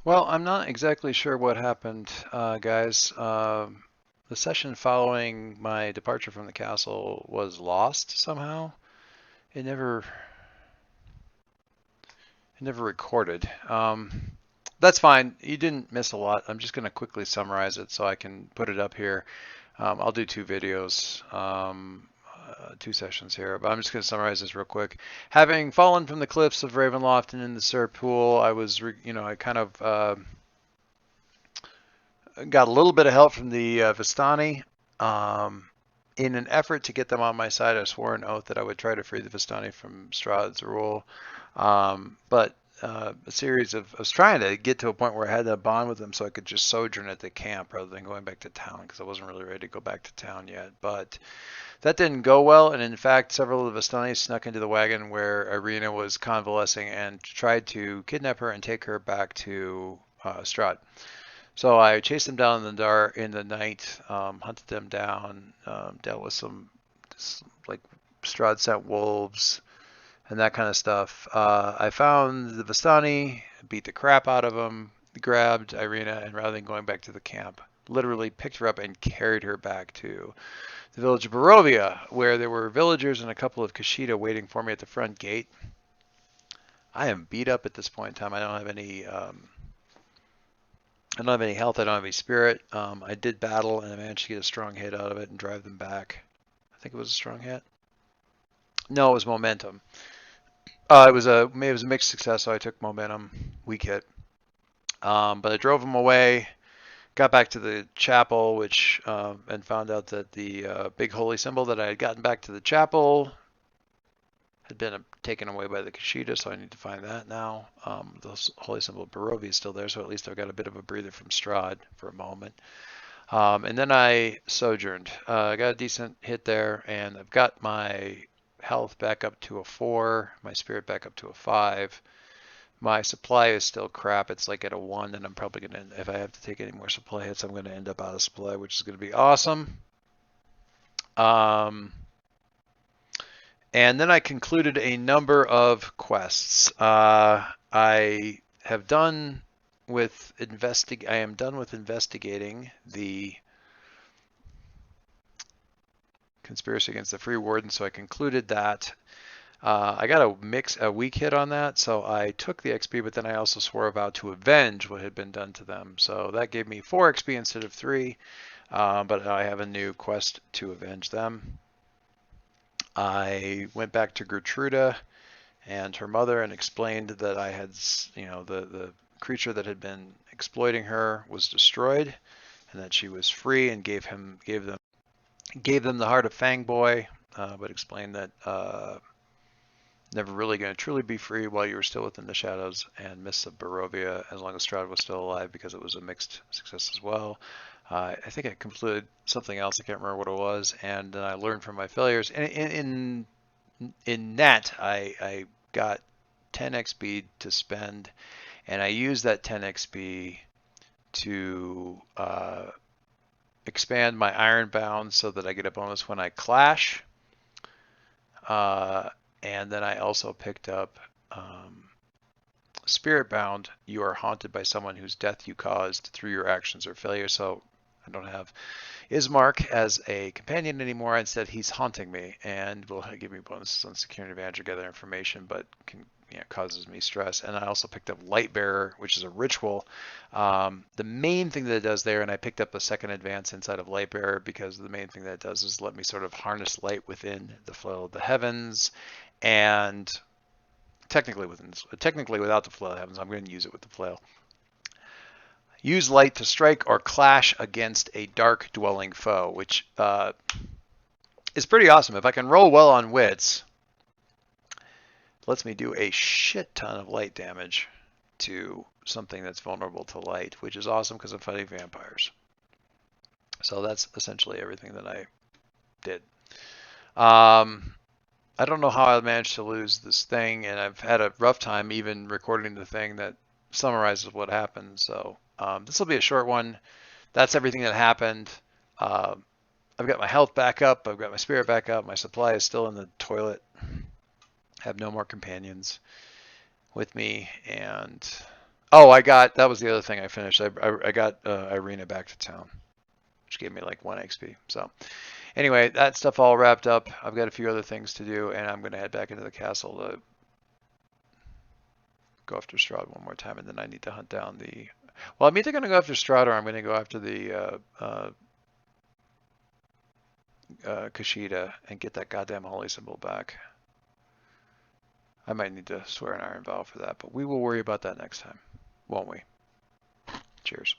Well, I'm not exactly sure what happened, guys. The session following my departure from the castle was lost somehow. It never, it never recorded. That's fine. You didn't miss a lot. I'm just going to quickly summarize it so I can put it up here. I'll do two videos, two sessions here, but I'm just going to summarize this real quick. Having fallen from the cliffs of Ravenloft and in the Sir Pool, I was, I kind of got a little bit of help from the Vistani. In an effort to get them on my side, I swore an oath that I would try to free the Vistani from Strahd's rule. But a series of, I was trying to get to a point where I had that bond with them so I could just sojourn at the camp rather than going back to town because I wasn't really ready to go back to town yet. But that didn't go well, and in fact, several of the Vistani snuck into the wagon where Irina was convalescing and tried to kidnap her and take her back to Strahd. So I chased them down in the dark in the night, hunted them down, dealt with some like Strahd sent wolves and that kind of stuff. I found the Vistani, beat the crap out of them, grabbed Irina, and rather than going back to the camp, literally picked her up and carried her back to the village of Barovia, where there were villagers and a couple of Kushida waiting for me at the front gate. I am beat up at this point in time. I don't have any. I don't have any health. I don't have any spirit. I did battle and I managed to get a strong hit out of it and drive them back. I think it was a strong hit. No, it was momentum. It was a mixed success, so I took momentum, weak hit. But I drove them away. Got back to the chapel, which and found out that the big holy symbol that I had gotten back to the chapel had been taken away by the Kushida, so I need to find that now. The holy symbol of Barovia is still there, so at least I've got a bit of a breather from Strahd for a moment. And then I sojourned. I got a decent hit there, and I've got my health back up to a 4, my spirit back up to a 5. My supply is still crap. It's like at a 1, and I'm probably going to, if I have to take any more supply hits, I'm going to end up out of supply, which is going to be awesome. And then I concluded a number of quests. I have done with I am done with investigating the conspiracy against the Free Warden, so I concluded that. I got a weak hit on that, so I took the XP, but then I also swore a vow to avenge what had been done to them. So that gave me 4 XP instead of 3, but I have a new quest to avenge them. I went back to Gertruda and her mother and explained that I had, the creature that had been exploiting her was destroyed, and that she was free, and gave them the heart of Fangboy, but explained that never really going to truly be free while you were still within the shadows, and Mists of Barovia as long as Strahd was still alive, because it was a mixed success as well. I think I concluded something else. I can't remember what it was, and then I learned from my failures. And in net, I got 10 XP to spend, and I used that 10 XP to expand my Ironbound so that I get a bonus when I clash. And then I also picked up Spiritbound. You are haunted by someone whose death you caused through your actions or failure. So I don't have Ismark as a companion anymore. Instead, he's haunting me and will give me bonuses on security advantage or gather information, but causes me stress. And I also picked up Lightbearer, which is a ritual. The main thing that it does there, and I picked up a second advance inside of Lightbearer because the main thing that it does is let me sort of harness light within the flow of the heavens, and technically without the flow of the heavens. I'm going to use it with the flail. Use light to strike or clash against a dark dwelling foe, which is pretty awesome. If I can roll well on wits, lets me do a shit ton of light damage to something that's vulnerable to light, which is awesome because I'm fighting vampires. So that's essentially everything that I did. I don't know how I managed to lose this thing, and I've had a rough time even recording the thing that summarizes what happened. So this will be a short one. That's everything that happened. I've got my health back up. I've got my spirit back up. My supply is still in the toilet. I have no more companions with me, and Oh, that was the other thing I finished. I got Irina back to town, which gave me like 1 XP. So anyway, that stuff all wrapped up. I've got a few other things to do, and I'm going to head back into the castle to go after Strahd one more time, and then I need to hunt down the. Well, I'm either going to go after Strahd or I'm going to go after the Kushida and get that goddamn holy symbol back. I might need to swear an iron vow for that, but we will worry about that next time, won't we? Cheers.